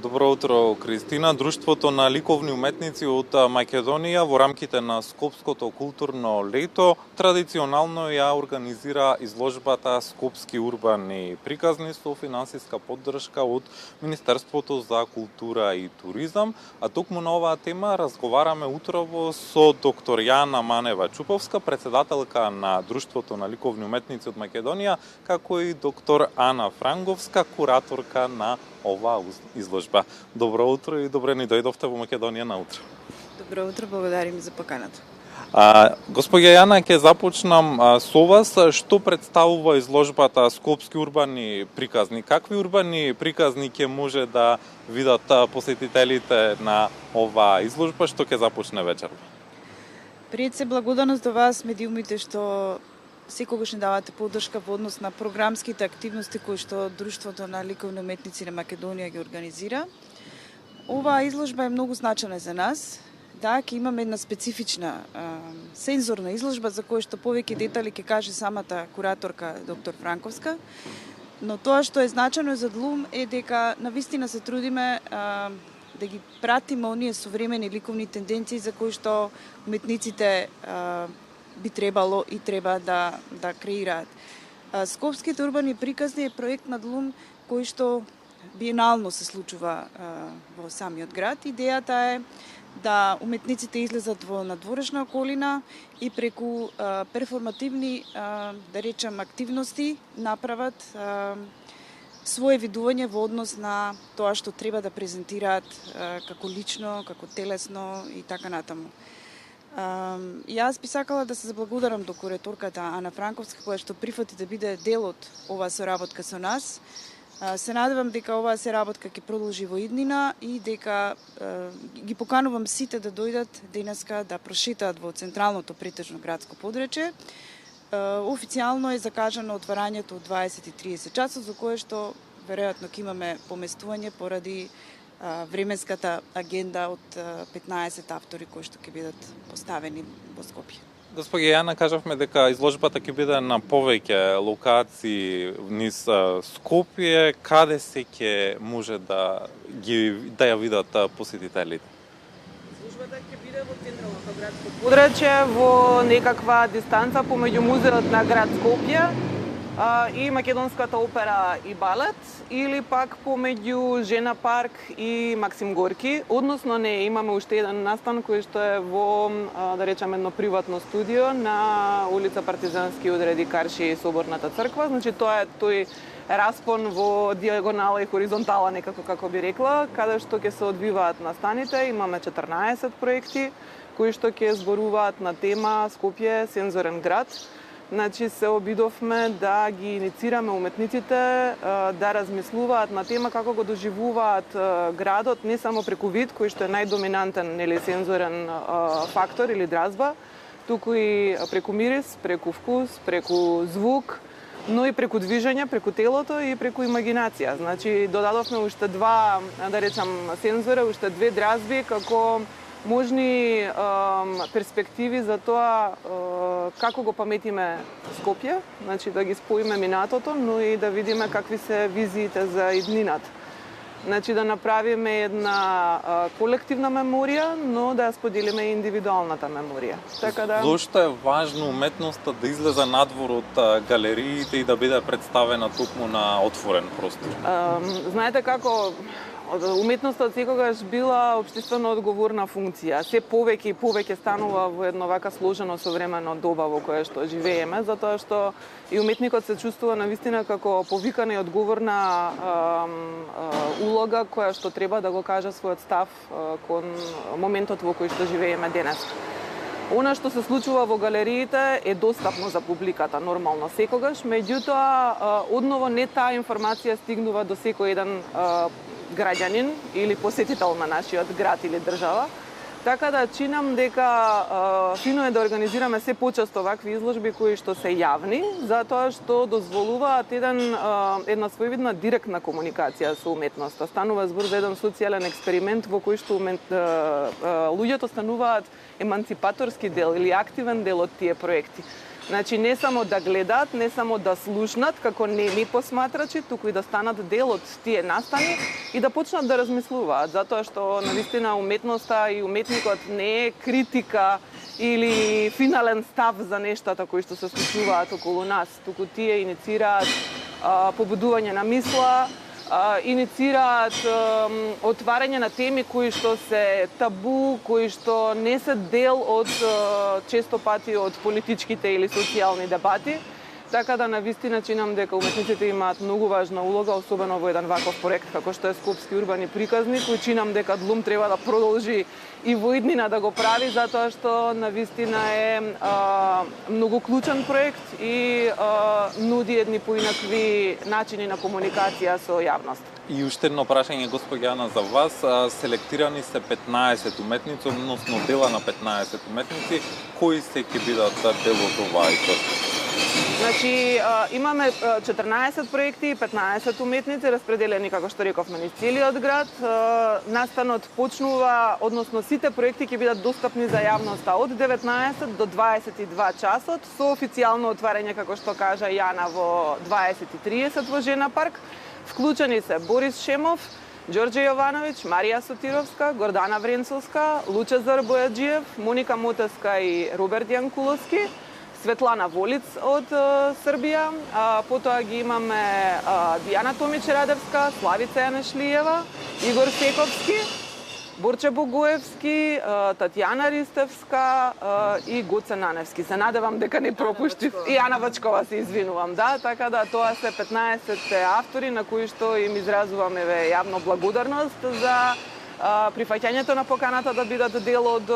Добро утро, Кристина. Друштвото на ликовни уметници од Македонија во рамките на Скопското културно лето традиционално ја организира изложбата Скопски урбани приказни со финансиска поддршка од Министерството за култура и туризам. А токму на оваа тема разговараме утрово со доктор Јана Манева-Чуповска, председателка на Друштвото на ликовни уметници од Македонија, како и доктор Ана Франговска, кураторка на оваа изложба. Добро утро и добре ни дојдовте во Македонија наутро. Добро утро, благодарим за поканата. Господја Јана, ќе започнам со вас. Што представува изложбата Скопски урбани приказни? Какви урбани приказни ќе може да видат посетителите на оваа изложба, што ќе започне вечерва? Пред се благодарност до вас, медиумите, што секогаш ни давате поддршка во однос на програмските активности кои што Друштвото на ликовни уметници на Македонија ги организира. Оваа изложба е многу значајна за нас. Да, ќе имаме една специфична сензорна изложба за која што повеќе детали ќе каже самата кураторка доктор Франковска. Но тоа што е значајно за ДЛУМ е дека навистина се трудиме да ги пратиме оние современи ликовни тенденции за кои што уметниците би требало и треба да креираат. Скопските урбани приказни е проект на ДЛУМ кој што биенално се случува во самиот град. Идејата е да уметниците излезат во надворешна околина и преку перформативни, да речем, активности направат свое видување во однос на тоа што треба да презентираат како лично, како телесно и така натаму. Јас би сакала да се заблагодарам до кураторката Ана Франковска, која што прифати да биде дел од оваа соработка со нас. Се надевам дека оваа соработка ќе продолжи во иднина и дека ги поканувам сите да дојдат денеска да прошетаат во централното претежно градско подречје. Официјално е закажано отварањето од 20:30 часот, за кое што веројатно ќе имаме поместување поради временската агенда од 15 автори кои што ќе бидат поставени во Скопје. Господја Јана, кажавме дека изложбата ќе биде на повеќе локации низ Скопје. Каде се ќе може да ја видат посетителите? Изложбата ќе биде во централното градско подречје, во некаква дистанца помеѓу музеот на град Скопје и Македонската опера и балет, или пак помеѓу Жена парк и Максим Горки. Односно не, имаме уште еден настан кој што е во, да речеме, едно приватно студио на улица Партизански одреди Карши и Соборната црква. Значи тоа е тој распон во диагонала и хоризонтала, некако како би рекла, каде што ќе се одвиваат настаните. Имаме 14 проекти кои што ќе зборуваат на тема Скопје сензорен град. Значи се обидовме да ги иницираме уметниците да размислуваат на тема како го доживуваат градот, не само преку вид, кој што е најдоминантен, нели, сензорен фактор или дразба, туку и преку мирис, преку вкус, преку звук, но и преку движење, преку телото и преку имагинација. Значи додадовме уште два, да речам, сензора, уште две дразби како можни перспективи за тоа како го паметиме Скопје, значи да ги споиме минатото, но и да видиме какви се визиите за иднината. Значи да направиме една колективна меморија, но да ја споделиме и индивидуалната меморија. Така да Зошто е важно уметноста да излезе надвор од галериите и да биде представена токму на отворен простор? Знаете како уметноста од секогаш била општествено одговорна функција. Се повеќе и повеќе станува во едно вака сложено современо доба во кое што живееме, затоа што и уметникот се чувствува навистина како повикана и одговорна улога која што треба да го каже својот став кон моментот во кој што живееме денес. Она што се случува во галериите е достапно за публиката, нормално секогаш, меѓутоа одново не таа информација стигнува до секој еден граѓанин или посетител на нашиот град или држава. Така да чинам дека фино е да организираме се почесто вакви изложби кои што се јавни, затоа што дозволуваат една своевидна директна комуникација со уметноста. Станува збор за еден социјален експеримент во кој што луѓето стануваат еманципаторски дел или активен дел од тие проекти. Значи не само да гледаат, не само да слушнат како неми посматрачи, туку и да станат дел од тие настани и да почнат да размислуваат, затоа што навистина уметноста и уметникот не е критика или финален став за нештата кои што се случуваат околу нас, туку тие иницираат побудување на мисла, иницираат отварање на теми кои што се табу, кои што не се дел од често пати од политичките или социјални дебати. Така да навистина чинам дека уметниците имаат многу важна улога, особено во еден ваков проект како што е Скопски урбани приказни, кој чинам дека ДЛУМ треба да продолжи и во иднина да го прави, затоа што навистина е многу клучен проект и нуди едни поинакви начини на комуникација со јавност. И уште едно прашање, господја Ана, за вас. Селектирани се 15 уметници, односно дела на 15 уметници. Кои се ќе бидат дел од оваа изложба? Значи, имаме 14 проекти и 15 уметници, распределени, како што рековме, низ целиот град. Настанот почнува, односно сите проекти ќе бидат достапни за јавноста од 19 до 22 часот, со официјално отварање, како што кажа Јана, во 20:30 во Жена парк. Вклучени се Борис Шемов, Ѓорѓе Јовановиќ, Марија Сотировска, Гордана Вренцовска, Лучезар Бојаджиев, Моника Мотеска и Роберт Јанкуловски, Светлана Волиц од Србија, потоа ги имаме Дијана Томич Радевска, Славица Јанешлиева, Игор Сековски, Борче Богоевски, Татјана Ристевска и Гоце Наневски. Се надевам дека не пропуштив. И Ана Вачкова, се извинувам, да, така да тоа се 15 автори на кои што им изразуваме јавно благодарност за прифаќањето на поканата да бидат дел од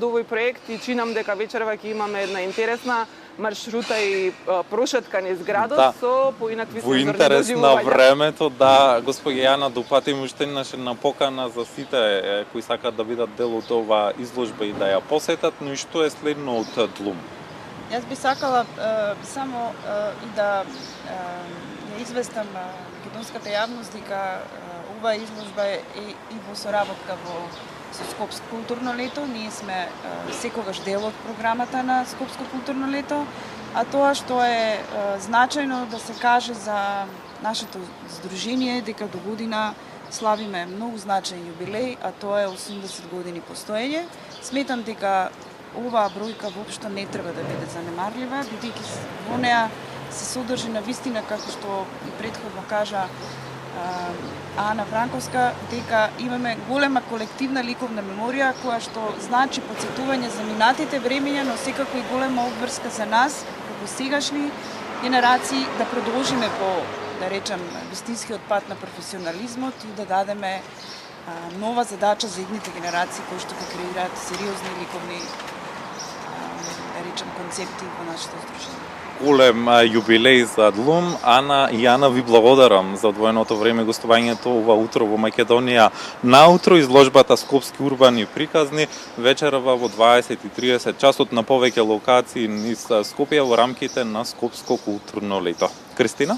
овој проект и чинам дека вечерва ќе имаме една интересна маршрута и прошетка низ градот, да, со поинакви во интерес на времето, да, господја Јана, допатим уште еднаш една покана за сите кои сакаат да бидат дел од оваа изложба и да ја посетат, но и што е следно од ДЛУМ? Јас би сакала само и да ја известам македонската јавност дека оваа изложба е и во соработка со Скопско културно лето. Ние сме секогаш дел од програмата на Скопско културно лето, а тоа што е значајно да се каже за нашето здружение дека до година славиме многу значајен јубилеј, а тоа е 80 години постоење. Сметам дека оваа бројка воопшто не треба да биде занемарлива, бидејќи во неа се содржи навистина, како што и претходно кажа Ана Франковска, дека имаме голема колективна ликовна меморија која што значи потсетување за минатите времења, но секако и голема обврска за нас, како сегашни генерации, да продолжиме по, да речем, вистинскиот пат на професионализмот и да дадеме нова задача за идните генерации кои што ќе креираат сериозни ликовни, да речем, концепти во нашето здружение. Голем јубилеј за ДЛУМ. Ана и Јана, ви благодарам за одвоеното време гостувањето ова утро во Македонија. Наутро изложбата Скопски урбани приказни, вечерва во 20:30 часот на повеќе локации низ Скопје во рамките на Скопско културно лето. Кристина?